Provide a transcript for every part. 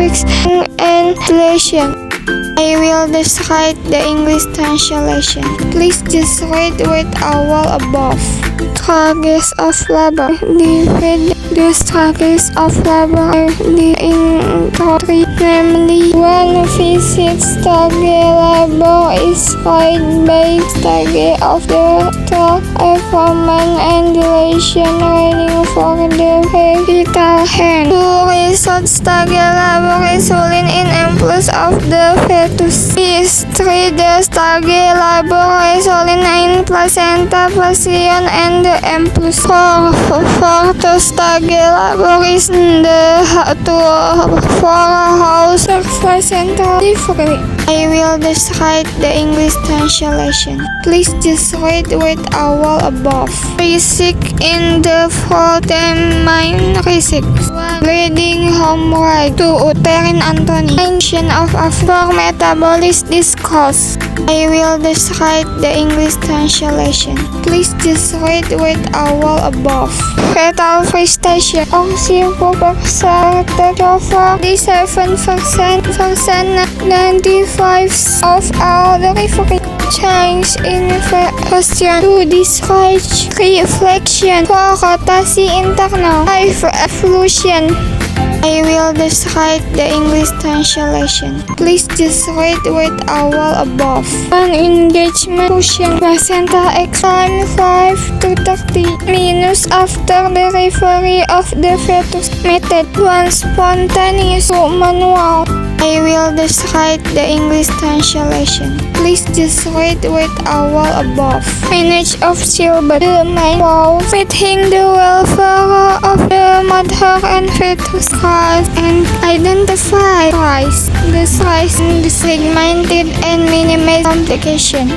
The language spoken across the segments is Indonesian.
fix and translation. I will describe the English translation. Please just read with all above. Struggles of labor. Divide the struggles of labor into three, namely, one physical struggle. Labor is led by struggle of the stock environment and relation waiting for the vital hand. Two, result struggle. Labor resulting in impulse of the fetus. Is three, the struggle labor resulting in placenta, placenta, and the impulse. Four, the struggle labor is the house of placenta delivery. I will describe the English translation. Please just read with all above. Research in the main research. 1. Reading homework. 2. Uterine anatomy. Mention of a for metabolism discourse. I will describe the English translation. Please just read with all above. Fetal frustration. Oxypopercent over 47%, 95% of all delivery change in question. 2. Discharge reflection. 4. Rotasi internal. 5. Evolution. I will describe the English translation. Please just read with all above. 1. Engagement cushion. Placenta X time 5 to 30 minutes after delivery of the fetus. Method 1. Spontaneous. 2. Manual. I will describe the English translation. Please just read with all above. Manage of childbirth. The main goal fitting the welfare of the mother and fetus cause and identify the size, segmented and minimize complication.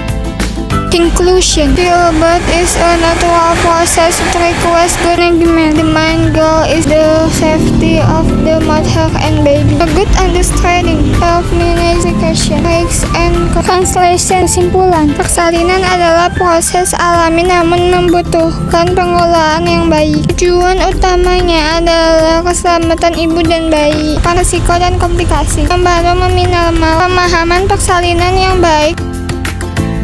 Conclusion. Childbirth is a natural process that requires good management. The main goal is the safety of the mother and baby. A good understanding of medication, risks and translation. Kesimpulan, persalinan adalah proses alami namun membutuhkan pengelolaan yang baik. Tujuan utamanya adalah keselamatan ibu dan bayi, risiko dan komplikasi, membantu meminimal pemahaman persalinan yang baik.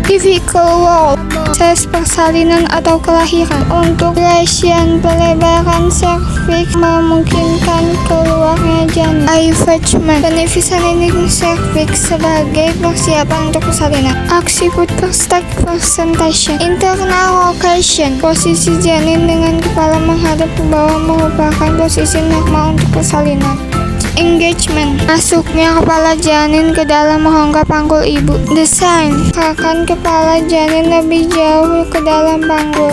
Difficult wall. Proses persalinan atau kelahiran. Untuk dilation, pelebaran serviks memungkinkan keluarnya janin. Attachment. Beneficiary serviks sebagai persiapan untuk persalinan. Occiput presentation. Internal location. Posisi janin dengan kepala menghadap ke bawah merupakan posisi normal untuk persalinan. Engagement. Masuknya kepala janin ke dalam rongga panggul ibu. Design. Gerakan kepala janin lebih jauh ke dalam panggul.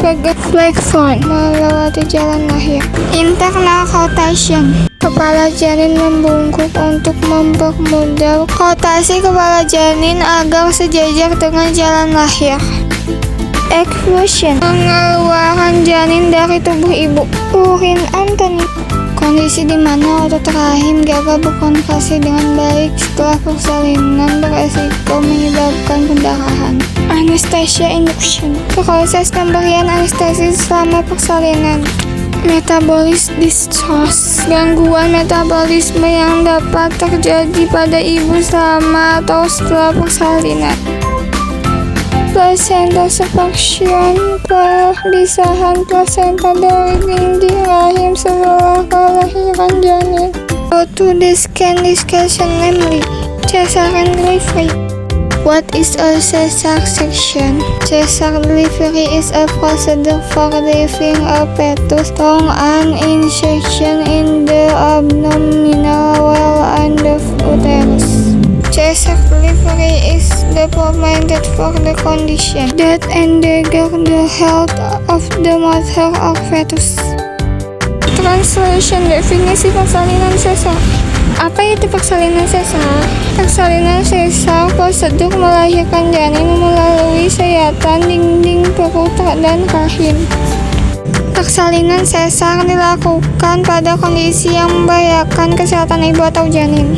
Platform. Melewati jalan lahir. Internal rotation. Kepala janin membungkuk untuk mempermudah rotasi kepala janin agar sejajar dengan jalan lahir. Expulsion. Pengeluaran janin dari tubuh ibu. Urin anatomy. Kondisi di mana otot rahim gagal berkontraksi dengan baik setelah persalinan beresiko menyebabkan pendarahan. Anesthesia induction. Proses pemberian anestesi selama persalinan. Metabolis distress. Gangguan metabolisme yang dapat terjadi pada ibu selama atau setelah persalinan. Placenta subsuction. Perpisahan placenta dari dinding rahim setelah kelahiran janin. Go to the scan discussion, namely cesarean delivery. What is a cesar section? Cesar delivery is a procedure for delivering a fetus through an incision in the abdominal wall and the uterus. Cesar delivery is the permitted for the condition that endanger the health of the mother or fetus. Translation. Definisi persalinan sesar. Apa itu persalinan sesar? Persalinan sesar prosedur melahirkan janin melalui sayatan dinding perut dan rahim. Persalinan sesar dilakukan pada kondisi yang membahayakan kesehatan ibu atau janin.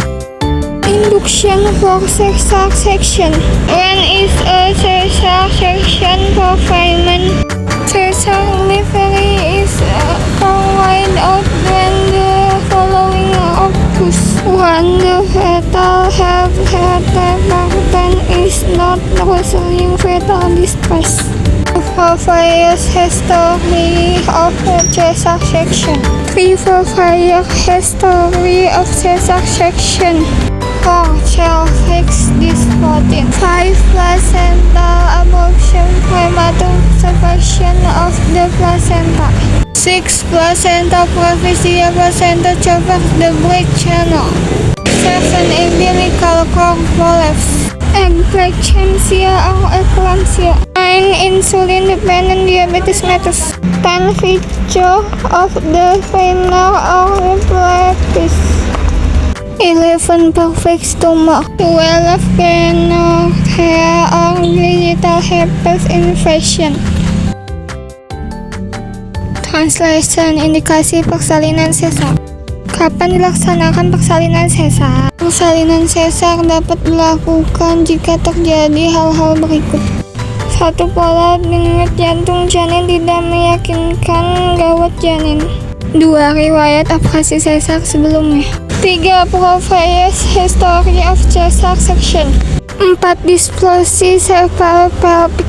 Induction for cesar section. When is a cesar section performed? Cesar delivery is carried out when the following occurs. 1. is not causing fetal distress. 4 history of Cesar section. 3 history of Cesar section. 4 child fix this 14. 5 placental abortion, premature suppression of the placenta. 6 placenta provincia, placenta traverse the breast channel. 7 umbilical cord prolapse. Eclampsia or eclampsia. 9 insulin-dependent diabetes mellitus. 10 feature of the renal or epilepsy. 11 perfect stomach. 12 gonorrhea or genital herpes infection. Translation. Indikasi persalinan sesar. Kapan dilaksanakan persalinan sesar? Persalinan sesar dapat dilakukan jika terjadi hal-hal berikut. 1. Pola denyut jantung janin tidak meyakinkan gawat janin. 2. Riwayat operasi sesar sebelumnya. 3. Previous history of Cesar section. 4. Displasi cephalopelvic.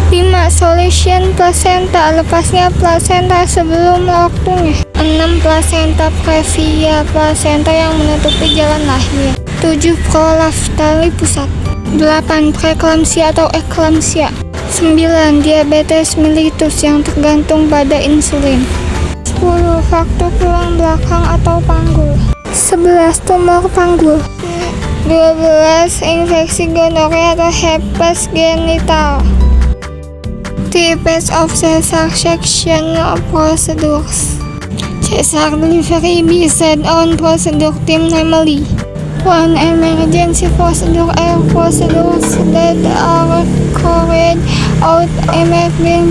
5. Solution placenta, lepasnya placenta sebelum waktunya. 6. Placenta previa, placenta yang menutupi jalan lahir. 7. Prolapse tali pusat. 8. Preeklamsia atau eklamsia. 9. Diabetes mellitus yang tergantung pada insulin. 10. Faktor tulang belakang atau panggul. 11. Tumor panggul. 12. Infeksi gonorrhea atau herpes genital. Types of Cesar section procedures. Cesar delivery based on procedure team namely 1. Emergency procedure are procedures that are carried out immediately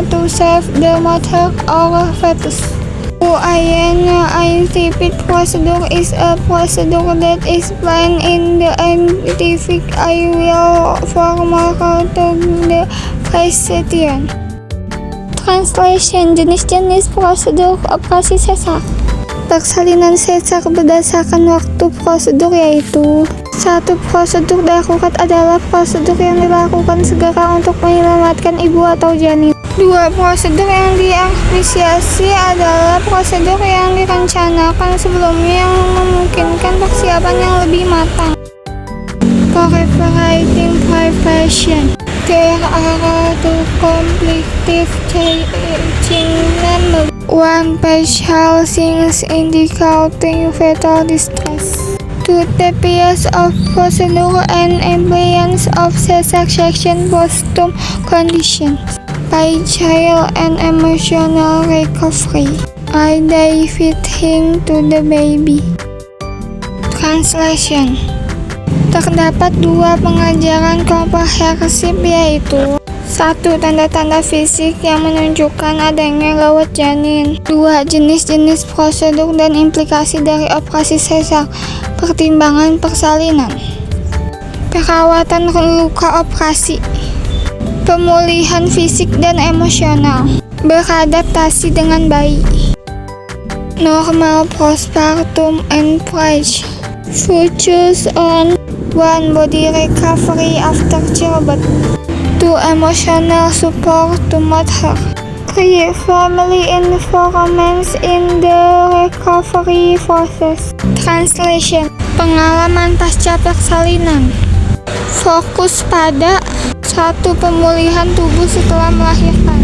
to save the mother or fetus. 2. ITP procedure is a procedure that is planned in the scientific area formal to the patient. Translation. Jenis-jenis prosedur operasi sesar. Persalinan sesar berdasarkan waktu prosedur yaitu 1. Prosedur darurat adalah prosedur yang dilakukan segera untuk menyelamatkan ibu atau janin. 2. Prosedur yang diapresiasi adalah prosedur yang direncanakan sebelumnya yang memungkinkan persiapan yang lebih matang. Preparating preparation. There are 2 completive changing numbers. 1. Partial things indicating fetal distress. 2. Types of procedure and appliance of Cesar section postpartum conditions. By child and emotional recovery. Day feeding to the baby. Translation. Terdapat 2 pengajaran komprehensif yaitu 1. Tanda-tanda fisik yang menunjukkan adanya gawat janin. 2. Jenis-jenis prosedur dan implikasi dari operasi sesar. Pertimbangan persalinan. Perawatan luka operasi. Pemulihan fisik dan emosional. Beradaptasi dengan bayi. Normal postpartum and pregnancy. Focus on 1. Body recovery after childbirth. 2. Emotional support to mother. 3. Family environment in the recovery process. Translation. Pengalaman pasca persalinan. Fokus pada 1. Pemulihan tubuh setelah melahirkan.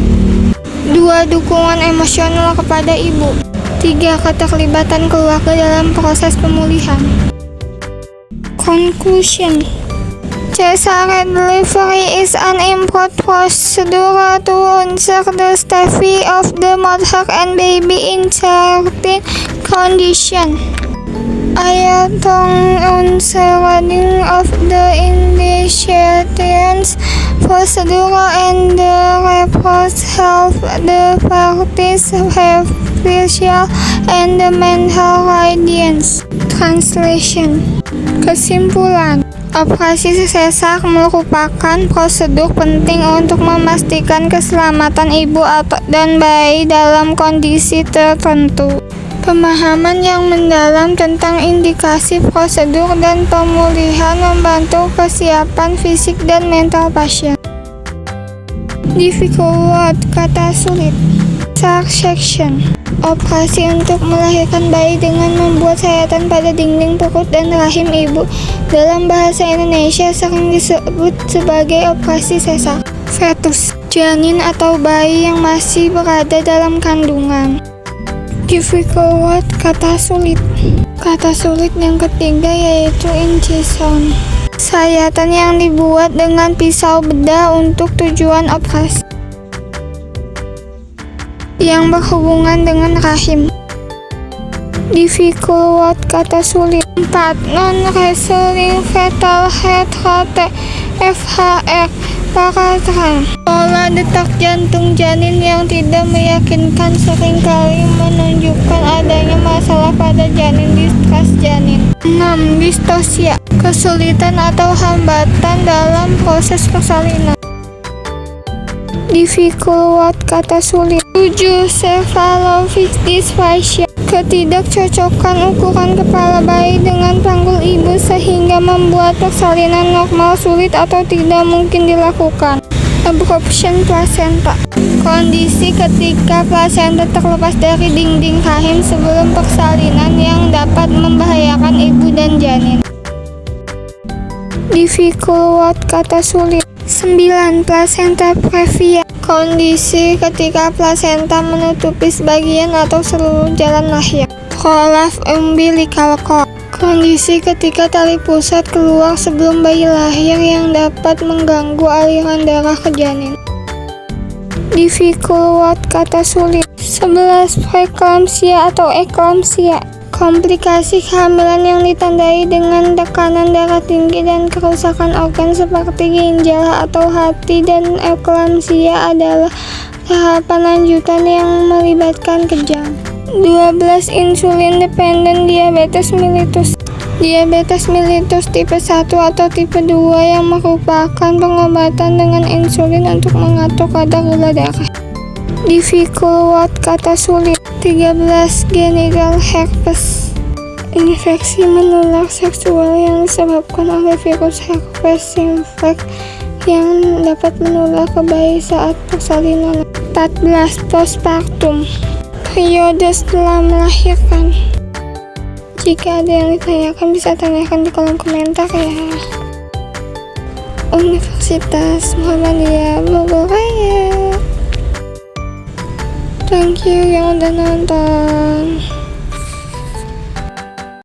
2. Dukungan emosional kepada ibu. 3. Keterlibatan keluarga dalam proses pemulihan. Conclusion. Cesarean delivery is an important procedure to ensure the safety of the mother and baby in certain conditions. Understanding of the initiations procedure and the report help the parties have physical and the mental guidance. Translation. Kesimpulan. Operasi sesar merupakan prosedur penting untuk memastikan keselamatan ibu dan bayi dalam kondisi tertentu. Pemahaman yang mendalam tentang indikasi prosedur dan pemulihan membantu kesiapan fisik dan mental pasien. Difficult word, kata sulit. Suction, operasi untuk melahirkan bayi dengan membuat sayatan pada dinding perut dan rahim ibu. Dalam bahasa Indonesia sering disebut sebagai operasi sesar. Fetus, janin atau bayi yang masih berada dalam kandungan. Difficult word, kata sulit. Kata sulit yang ketiga yaitu incision, sayatan yang dibuat dengan pisau bedah untuk tujuan operasi yang berhubungan dengan rahim. Difficult word, kata sulit. 4. Non-wrestling fetal heart rate FHR paratrans. Pola detak jantung janin yang tidak meyakinkan seringkali menunjukkan adanya masalah pada janin. Distress janin. 6. Distosia, kesulitan atau hambatan dalam proses persalinan. Difficult word, kata sulit. 7. Cephalovic dysphasia, ketidakcocokan ukuran kepala bayi dengan panggul ibu sehingga membuat persalinan normal sulit atau tidak mungkin dilakukan. Abruption placenta, kondisi ketika plasenta terlepas dari dinding rahim sebelum persalinan yang dapat membahayakan ibu dan janin. Difficult word, kata sulit. 9. Placenta previa, kondisi ketika plasenta menutupi sebagian atau seluruh jalan lahir. Prolapse umbilical cord, kondisi ketika tali pusat keluar sebelum bayi lahir yang dapat mengganggu aliran darah ke janin. Difficult word, kata sulit. 11. Preeclampsia atau eklamsia, komplikasi kehamilan yang ditandai dengan tekanan darah tinggi dan kerusakan organ seperti ginjal atau hati, dan eklamsia adalah tahapan lanjutan yang melibatkan kejang. 12. Insulin dependent diabetes mellitus, diabetes mellitus tipe 1 atau tipe 2 yang merupakan pengobatan dengan insulin untuk mengatur kadar gula darah. Difficult word, kata sulit. 13. Genital herpes, infeksi menular seksual yang disebabkan oleh virus herpes simplex yang dapat menular ke bayi saat persalinan. 14. Postpartum, periode setelah melahirkan. Jika ada yang ditanyakan bisa tanyakan di kolom komentar ya. Universitas Muhammadiyah Bogor Raya. Thank you yang udah nonton.